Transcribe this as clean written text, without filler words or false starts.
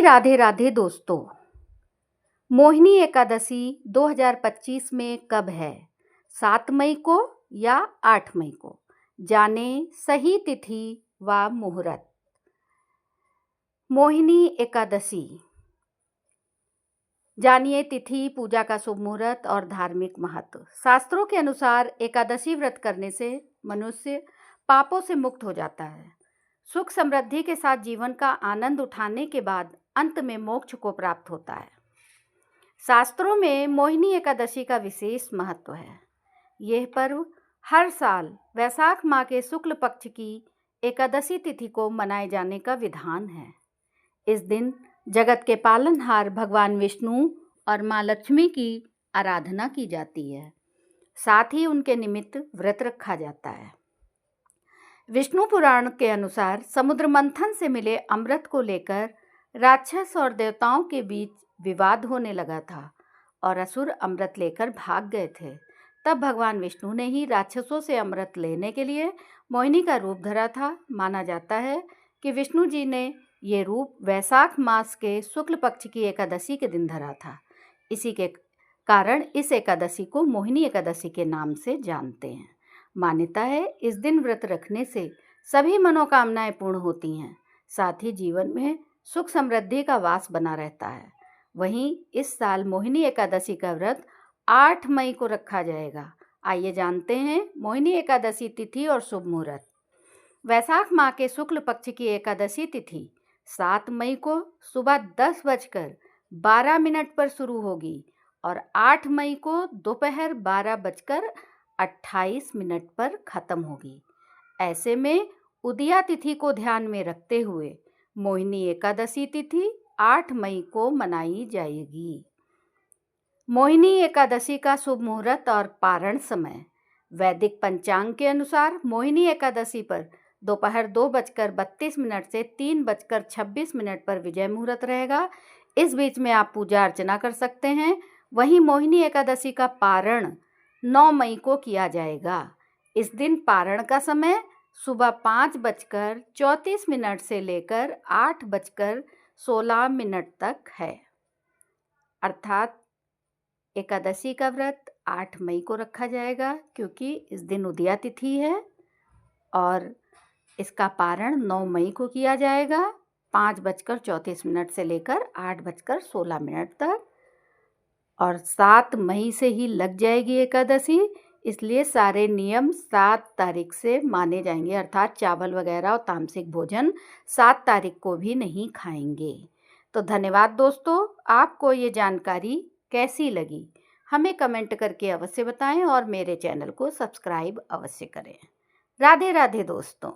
राधे राधे दोस्तों। मोहिनी एकादशी 2025 में कब है? 7 मई को या 8 मई को? जाने सही तिथि व मुहूर्त। मोहिनी एकादशी जानिए तिथि, पूजा का शुभ मुहूर्त और धार्मिक महत्व। शास्त्रों के अनुसार एकादशी व्रत करने से मनुष्य पापों से मुक्त हो जाता है, सुख समृद्धि के साथ जीवन का आनंद उठाने के बाद अंत में मोक्ष को प्राप्त होता है। शास्त्रों में मोहिनी एकादशी का विशेष महत्व है। यह पर्व हर साल वैशाख माह के शुक्ल पक्ष की एकादशी तिथि को मनाए जाने का विधान है। इस दिन जगत के पालनहार भगवान विष्णु और माँ लक्ष्मी की आराधना की जाती है। साथ ही उनके निमित्त व्रत रखा जाता है। विष्णु पुराण के अनुसार समुद्र मंथन से मिले अमृत को लेकर राक्षस और देवताओं के बीच विवाद होने लगा था और असुर अमृत लेकर भाग गए थे। तब भगवान विष्णु ने ही राक्षसों से अमृत लेने के लिए मोहिनी का रूप धरा था। माना जाता है कि विष्णु जी ने ये रूप वैशाख मास के शुक्ल पक्ष की एकादशी के दिन धरा था। इसी के कारण इस एकादशी को मोहिनी एकादशी के नाम से जानते हैं। मान्यता है इस दिन व्रत रखने से सभी मनोकामनाएं पूर्ण होती हैं, साथ ही जीवन में सुख समृद्धि का वास बना रहता है। वहीं इस साल मोहिनी एकादशी का व्रत 8 मई को रखा जाएगा। आइए जानते हैं मोहिनी एकादशी तिथि और शुभ मुहूर्त। वैशाख माह के शुक्ल पक्ष की एकादशी तिथि 7 मई को सुबह 10:12 पर शुरू होगी और 8 मई को दोपहर 12:28 पर खत्म होगी। ऐसे में उदया तिथि को ध्यान में रखते हुए मोहिनी एकादशी तिथि 8 मई को मनाई जाएगी। मोहिनी एकादशी का शुभ मुहूर्त और पारण समय। वैदिक पंचांग के अनुसार मोहिनी एकादशी पर दोपहर 2:32 से 3:26 पर विजय मुहूर्त रहेगा। इस बीच में आप पूजा अर्चना कर सकते हैं। वहीं मोहिनी एकादशी का पारण 9 मई को किया जाएगा। इस दिन पारण का समय सुबह 5:34 से लेकर 8:16 तक है। अर्थात एकादशी का व्रत 8 मई को रखा जाएगा क्योंकि इस दिन उदया तिथि है और इसका पारण 9 मई को किया जाएगा 5:34 से लेकर 8:16 तक और 7 मई से ही लग जाएगी एकादशी। इसलिए सारे नियम 7 तारीख से माने जाएंगे, अर्थात चावल वगैरह और तामसिक भोजन 7 तारीख को भी नहीं खाएंगे। तो धन्यवाद दोस्तों। आपको ये जानकारी कैसी लगी हमें कमेंट करके अवश्य बताएं और मेरे चैनल को सब्सक्राइब अवश्य करें। राधे राधे दोस्तों।